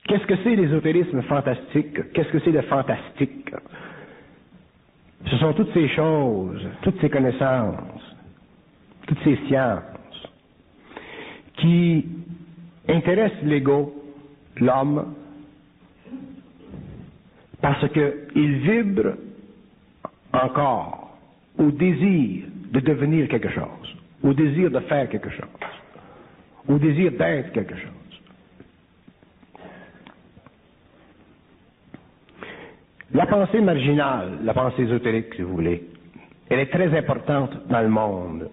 Qu'est-ce que c'est l'ésotérisme fantastique? Qu'est-ce que c'est le fantastique? Ce sont toutes ces choses, toutes ces connaissances, toutes ces sciences qui intéressent l'ego, l'homme, parce qu'il vibre encore au désir de devenir quelque chose, au désir de faire quelque chose, au désir d'être quelque chose. La pensée marginale, la pensée ésotérique, si vous voulez, elle est très importante dans le monde.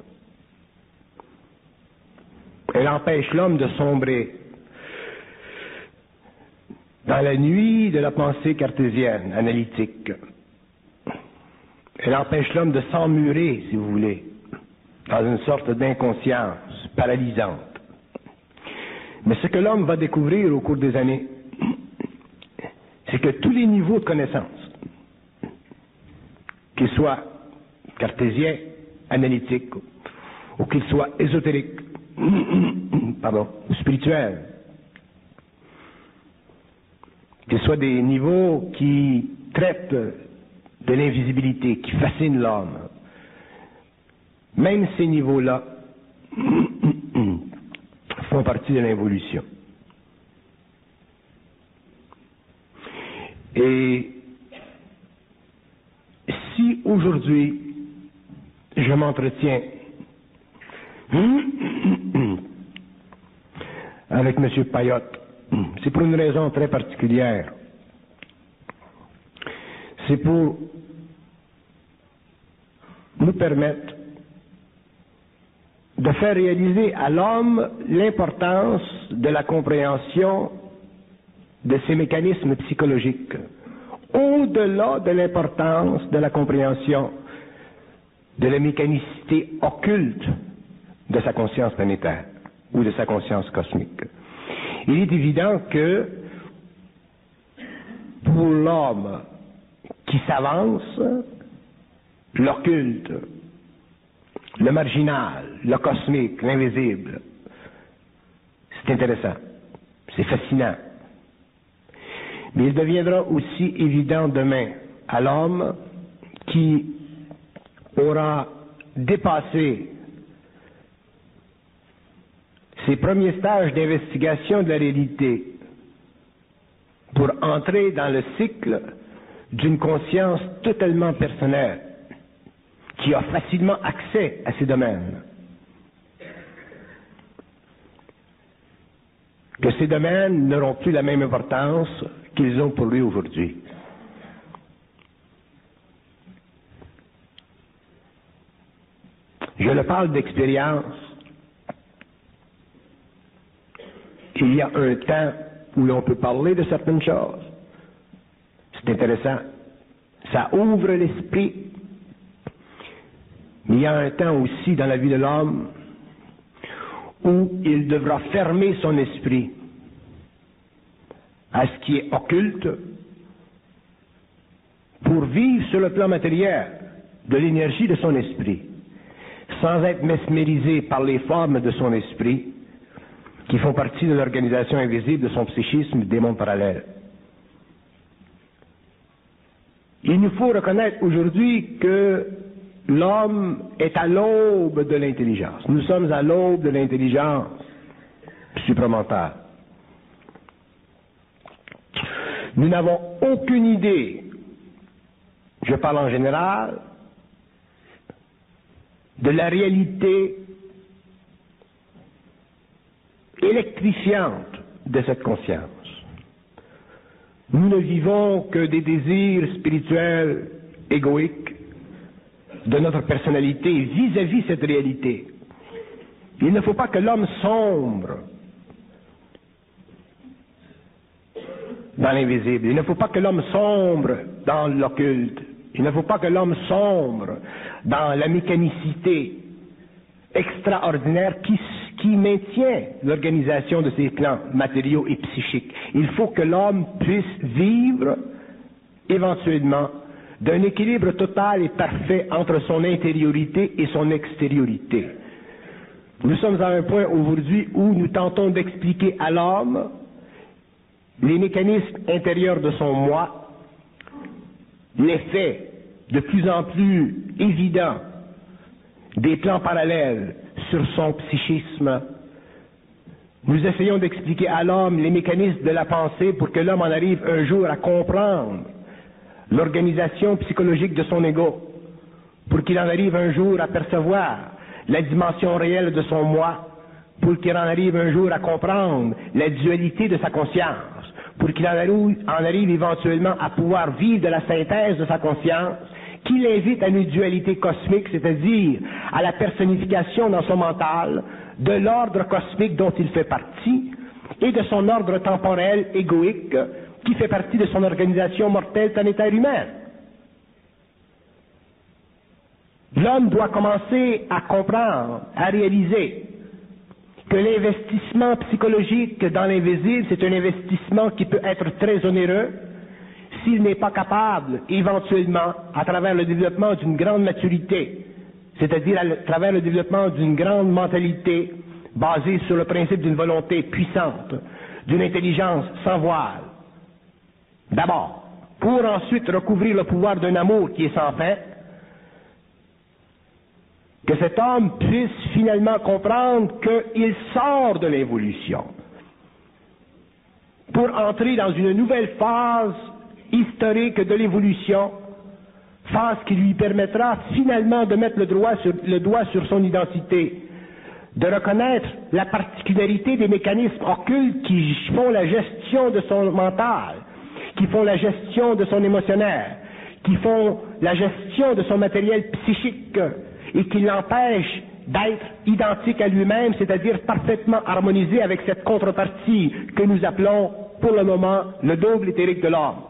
Elle empêche l'homme de sombrer dans la nuit de la pensée cartésienne, analytique. Elle empêche l'homme de s'emmurer, si vous voulez, dans une sorte d'inconscience paralysante. Mais ce que l'homme va découvrir au cours des années, c'est que tous les niveaux de connaissance, qu'ils soient cartésiens, analytiques, ou qu'ils soient ésotériques, ou spirituels, qu'ils soient des niveaux qui traitent de l'invisibilité, qui fascinent l'homme, même ces niveaux-là font partie de l'évolution. Et si aujourd'hui je m'entretiens avec M. Payotte, c'est pour une raison très particulière. C'est pour nous permettre de faire réaliser à l'homme l'importance de la compréhension de ces mécanismes psychologiques, au-delà de l'importance de la compréhension de la mécanicité occulte de sa conscience planétaire ou de sa conscience cosmique. Il est évident que pour l'homme qui s'avance, l'occulte, le marginal, le cosmique, l'invisible, c'est intéressant, c'est fascinant. Mais il deviendra aussi évident demain à l'homme qui aura dépassé ses premiers stages d'investigation de la réalité pour entrer dans le cycle d'une conscience totalement personnelle qui a facilement accès à ces domaines. Que ces domaines n'auront plus la même importance qu'ils ont pour lui aujourd'hui. Je le parle d'expérience. Il y a un temps où l'on peut parler de certaines choses. C'est intéressant. Ça ouvre l'esprit. Mais il y a un temps aussi dans la vie de l'homme où il devra fermer son esprit à ce qui est occulte pour vivre sur le plan matériel de l'énergie de son esprit, sans être mesmérisé par les formes de son esprit qui font partie de l'organisation invisible de son psychisme des mondes parallèles. Il nous faut reconnaître aujourd'hui que l'homme est à l'aube de l'intelligence. Nous sommes à l'aube de l'intelligence supramentale. Nous n'avons aucune idée, je parle en général, de la réalité électrifiante de cette conscience. Nous ne vivons que des désirs spirituels égoïques de notre personnalité vis-à-vis cette réalité. Il ne faut pas que l'homme sombre dans l'invisible. Il ne faut pas que l'homme sombre dans l'occulte. Il ne faut pas que l'homme sombre dans la mécanicité extraordinaire qui maintient l'organisation de ces plans matériaux et psychiques. Il faut que l'homme puisse vivre éventuellement d'un équilibre total et parfait entre son intériorité et son extériorité. Nous sommes à un point aujourd'hui où nous tentons d'expliquer à l'homme les mécanismes intérieurs de son moi, l'effet de plus en plus évident des plans parallèles sur son psychisme. Nous essayons d'expliquer à l'homme les mécanismes de la pensée pour que l'homme en arrive un jour à comprendre l'organisation psychologique de son ego, pour qu'il en arrive un jour à percevoir la dimension réelle de son moi, pour qu'il en arrive un jour à comprendre la dualité de sa conscience, pour qu'il en arrive éventuellement à pouvoir vivre de la synthèse de sa conscience, qui l'invite à une dualité cosmique, c'est-à-dire à la personnification dans son mental de l'ordre cosmique dont il fait partie et de son ordre temporel égoïque qui fait partie de son organisation mortelle planétaire humaine. L'homme doit commencer à comprendre, à réaliser que l'investissement psychologique dans l'invisible, c'est un investissement qui peut être très onéreux s'il n'est pas capable, éventuellement, à travers le développement d'une grande maturité, c'est-à-dire à travers le développement d'une grande mentalité basée sur le principe d'une volonté puissante, d'une intelligence sans voile, d'abord, pour ensuite recouvrir le pouvoir d'un amour qui est sans fin, que cet homme puisse finalement comprendre qu'il sort de l'évolution pour entrer dans une nouvelle phase historique de l'évolution, phase qui lui permettra finalement de mettre le doigt sur son identité, de reconnaître la particularité des mécanismes occultes qui font la gestion de son mental, qui font la gestion de son émotionnel, qui font la gestion de son matériel psychique et qui l'empêchent d'être identique à lui-même, c'est-à-dire parfaitement harmonisé avec cette contrepartie que nous appelons pour le moment le double éthérique de l'homme.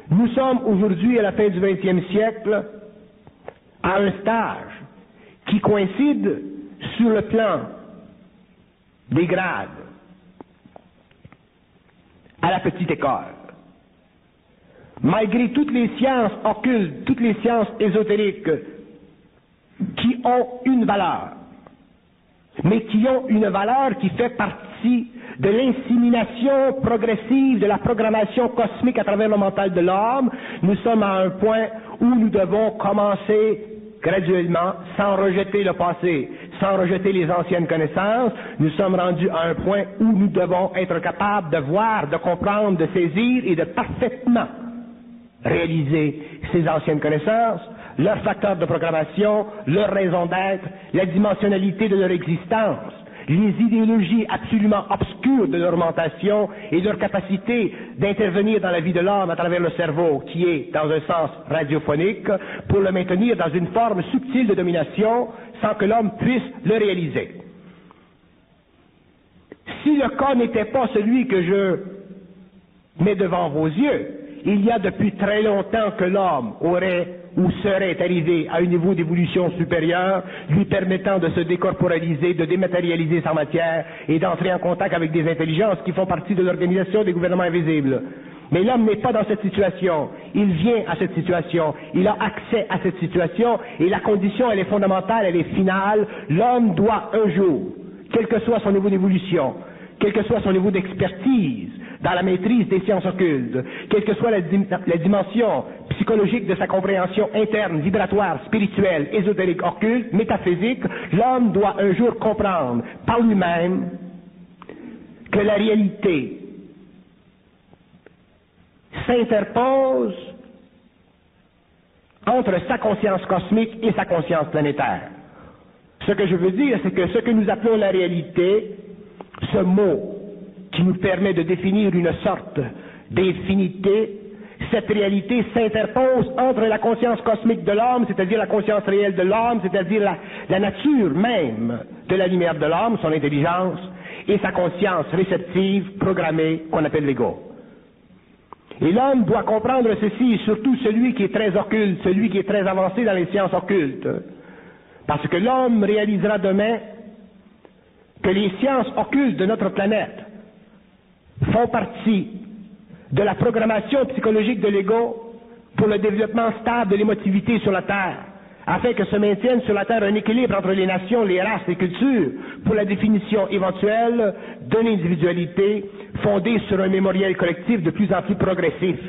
Nous sommes aujourd'hui à la fin du XXe siècle à un stage qui coïncide sur le plan des grades à la petite école. Malgré toutes les sciences occultes, toutes les sciences ésotériques qui ont une valeur, mais qui ont une valeur qui fait partie de l'insémination progressive de la programmation cosmique à travers le mental de l'homme, nous sommes à un point où nous devons commencer graduellement, sans rejeter le passé, sans rejeter les anciennes connaissances, nous sommes rendus à un point où nous devons être capables de voir, de comprendre, de saisir et de parfaitement réaliser ces anciennes connaissances, leurs facteurs de programmation, leur raison d'être, la dimensionnalité de leur existence, les idéologies absolument obscures de leur mentation et leur capacité d'intervenir dans la vie de l'homme à travers le cerveau, qui est dans un sens radiophonique, pour le maintenir dans une forme subtile de domination sans que l'homme puisse le réaliser. Si le cas n'était pas celui que je mets devant vos yeux, il y a depuis très longtemps que l'homme aurait ou serait arrivé à un niveau d'évolution supérieur, lui permettant de se décorporaliser, de dématérialiser sa matière et d'entrer en contact avec des intelligences qui font partie de l'organisation des gouvernements invisibles. Mais l'homme n'est pas dans cette situation. Il vient à cette situation. Il a accès à cette situation et la condition, elle est fondamentale, elle est finale. L'homme doit un jour, quel que soit son niveau d'évolution, quel que soit son niveau d'expertise dans la maîtrise des sciences occultes, quelle que soit la dimension psychologique de sa compréhension interne, vibratoire, spirituelle, ésotérique, occulte, métaphysique, l'homme doit un jour comprendre par lui-même que la réalité s'interpose entre sa conscience cosmique et sa conscience planétaire. Ce que je veux dire, c'est que ce que nous appelons la réalité, ce mot qui nous permet de définir une sorte d'infinité, cette réalité s'interpose entre la conscience cosmique de l'homme, c'est-à-dire la conscience réelle de l'homme, c'est-à-dire la nature même de la lumière de l'homme, son intelligence, et sa conscience réceptive, programmée, qu'on appelle l'ego. Et l'homme doit comprendre ceci, surtout celui qui est très occulte, celui qui est très avancé dans les sciences occultes. Parce que l'homme réalisera demain que les sciences occultes de notre planète font partie de la programmation psychologique de l'ego pour le développement stable de l'émotivité sur la Terre, afin que se maintienne sur la Terre un équilibre entre les nations, les races, les cultures, pour la définition éventuelle de l'individualité fondée sur un mémoriel collectif de plus en plus progressif.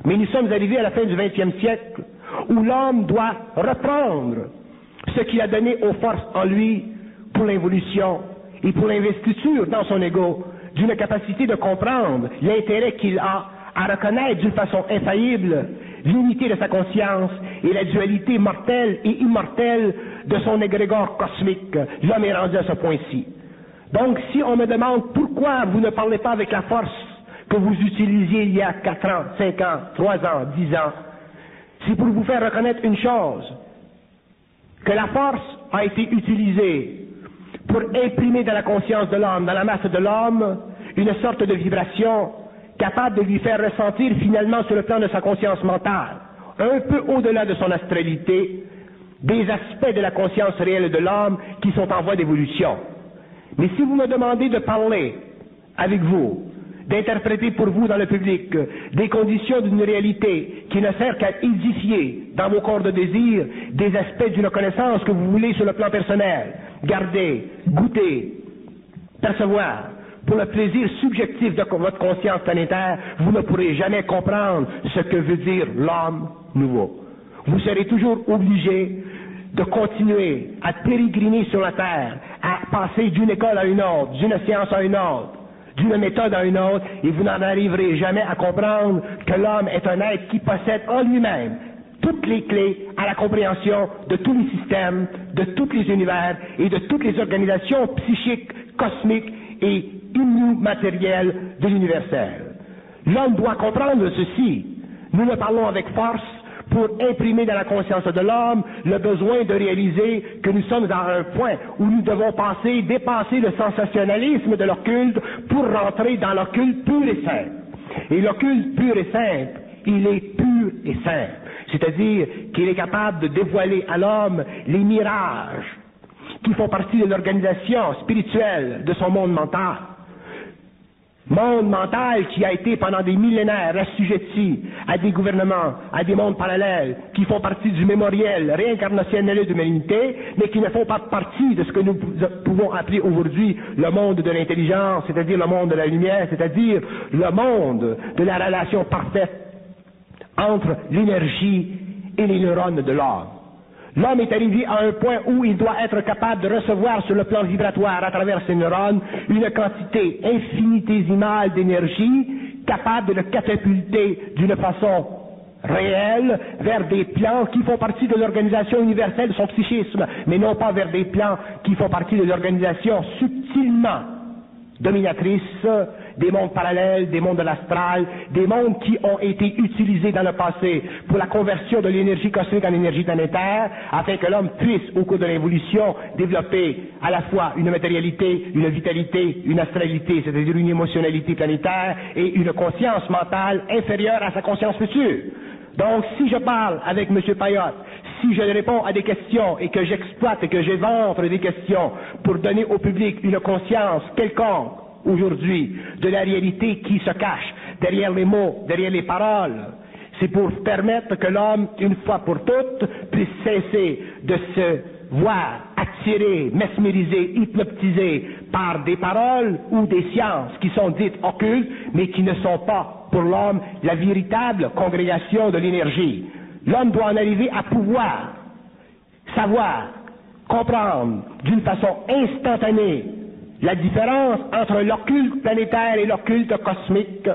Mais nous sommes arrivés à la fin du XXe siècle où l'homme doit reprendre ce qu'il a donné aux forces en lui pour l'involution et pour l'investiture dans son ego d'une capacité de comprendre l'intérêt qu'il a à reconnaître d'une façon infaillible l'unité de sa conscience et la dualité mortelle et immortelle de son égrégore cosmique. L'homme est rendu à ce point-ci. Donc, si on me demande pourquoi vous ne parlez pas avec la force que vous utilisiez il y a 4 ans, 5 ans, 3 ans, 10 ans, c'est pour vous faire reconnaître une chose, que la force a été utilisée pour imprimer dans la conscience de l'homme, dans la masse de l'homme, une sorte de vibration capable de lui faire ressentir finalement sur le plan de sa conscience mentale, un peu au-delà de son astralité, des aspects de la conscience réelle de l'homme qui sont en voie d'évolution. Mais si vous me demandez de parler avec vous, d'interpréter pour vous dans le public des conditions d'une réalité qui ne sert qu'à édifier dans vos corps de désir des aspects d'une connaissance que vous voulez sur le plan personnel, garder, goûter, percevoir, pour le plaisir subjectif de votre conscience planétaire, vous ne pourrez jamais comprendre ce que veut dire l'homme nouveau. Vous serez toujours obligé de continuer à pérégriner sur la Terre, à passer d'une école à une autre, d'une science à une autre, d'une méthode à une autre, et vous n'en arriverez jamais à comprendre que l'homme est un être qui possède en lui-même toutes les clés à la compréhension de tous les systèmes, de tous les univers et de toutes les organisations psychiques, cosmiques et immatérielles de l'universel. L'homme doit comprendre ceci. Nous le parlons avec force pour imprimer dans la conscience de l'homme le besoin de réaliser que nous sommes à un point où nous devons dépasser le sensationnalisme de l'occulte pour rentrer dans l'occulte pur et simple. Et l'occulte pur et simple, il est pur et simple. C'est-à-dire qu'il est capable de dévoiler à l'homme les mirages qui font partie de l'organisation spirituelle de son monde mental. Monde mental qui a été pendant des millénaires assujetti à des gouvernements, à des mondes parallèles, qui font partie du mémoriel réincarnationnel de l'humanité, mais qui ne font pas partie de ce que nous pouvons appeler aujourd'hui le monde de l'intelligence, c'est-à-dire le monde de la lumière, c'est-à-dire le monde de la relation parfaite entre l'énergie et les neurones de l'homme. L'homme est arrivé à un point où il doit être capable de recevoir sur le plan vibratoire à travers ses neurones une quantité infinitésimale d'énergie capable de le catapulter d'une façon réelle vers des plans qui font partie de l'organisation universelle de son psychisme, mais non pas vers des plans qui font partie de l'organisation subtilement dominatrice des mondes parallèles, des mondes de l'astral, des mondes qui ont été utilisés dans le passé pour la conversion de l'énergie cosmique en énergie planétaire, afin que l'homme puisse, au cours de l'évolution, développer à la fois une matérialité, une vitalité, une astralité, c'est-à-dire une émotionnalité planétaire et une conscience mentale inférieure à sa conscience future. Donc, si je parle avec M. Payotte, si je réponds à des questions et que j'exploite et que j'éventre des questions pour donner au public une conscience quelconque, aujourd'hui, de la réalité qui se cache derrière les mots, derrière les paroles, c'est pour permettre que l'homme, une fois pour toutes, puisse cesser de se voir attiré, mesmérisé, hypnotisé par des paroles ou des sciences qui sont dites occultes, mais qui ne sont pas, pour l'homme, la véritable congrégation de l'énergie. L'homme doit en arriver à pouvoir savoir, comprendre d'une façon instantanée la différence entre l'occulte planétaire et l'occulte cosmique.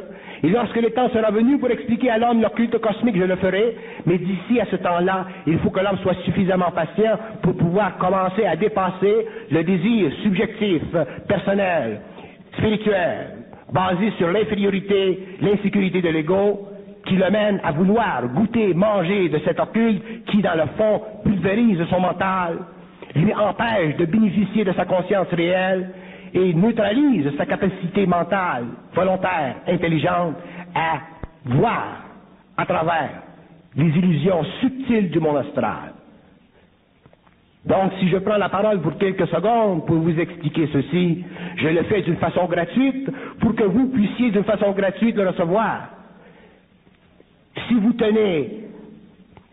Et lorsque le temps sera venu pour expliquer à l'homme l'occulte cosmique, je le ferai, mais d'ici à ce temps-là, il faut que l'homme soit suffisamment patient pour pouvoir commencer à dépasser le désir subjectif, personnel, spirituel, basé sur l'infériorité, l'insécurité de l'ego, qui le mène à vouloir goûter, manger de cet occulte qui, dans le fond, pulvérise son mental, lui empêche de bénéficier de sa conscience réelle et neutralise sa capacité mentale, volontaire, intelligente à voir à travers les illusions subtiles du monde astral. Donc, si je prends la parole pour quelques secondes pour vous expliquer ceci, je le fais d'une façon gratuite pour que vous puissiez d'une façon gratuite le recevoir. Si vous tenez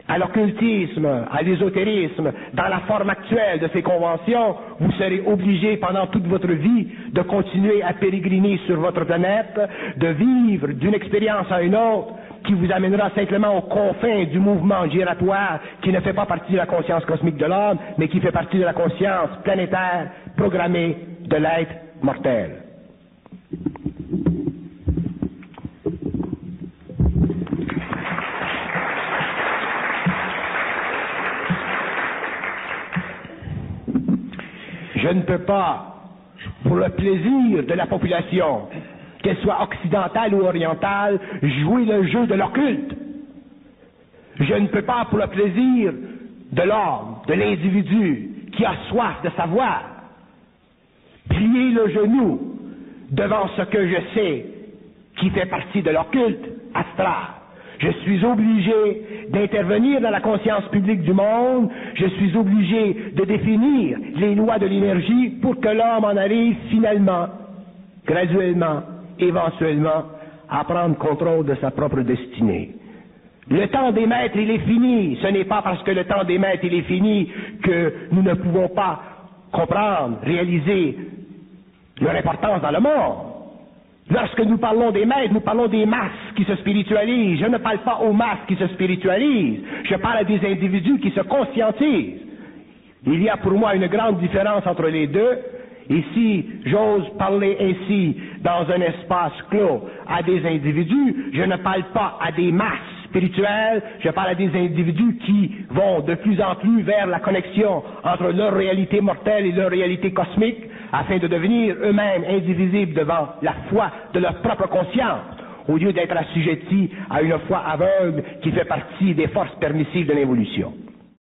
à l'occultisme, à l'ésotérisme, dans la forme actuelle de ces conventions, vous serez obligé pendant toute votre vie de continuer à pérégriner sur votre planète, de vivre d'une expérience à une autre, qui vous amènera simplement aux confins du mouvement giratoire qui ne fait pas partie de la conscience cosmique de l'homme, mais qui fait partie de la conscience planétaire programmée de l'être mortel. Je ne peux pas, pour le plaisir de la population, qu'elle soit occidentale ou orientale, jouer le jeu de l'occulte. Je ne peux pas, pour le plaisir de l'homme, de l'individu qui a soif de savoir, plier le genou devant ce que je sais qui fait partie de l'occulte astral. Je suis obligé d'intervenir dans la conscience publique du monde, je suis obligé de définir les lois de l'énergie pour que l'homme en arrive finalement, graduellement, éventuellement, à prendre contrôle de sa propre destinée. Le temps des maîtres, il est fini. Ce n'est pas parce que le temps des maîtres, il est fini que nous ne pouvons pas comprendre, réaliser leur importance dans le monde. Lorsque nous parlons des maîtres, nous parlons des masses qui se spiritualisent. Je ne parle pas aux masses qui se spiritualisent. Je parle à des individus qui se conscientisent. Il y a pour moi une grande différence entre les deux. Et si j'ose parler ainsi dans un espace clos à des individus, je ne parle pas à des masses spirituelles, je parle à des individus qui vont de plus en plus vers la connexion entre leur réalité mortelle et leur réalité cosmique, afin de devenir eux-mêmes indivisibles devant la foi de leur propre conscience, au lieu d'être assujettis à une foi aveugle qui fait partie des forces permissives de l'évolution.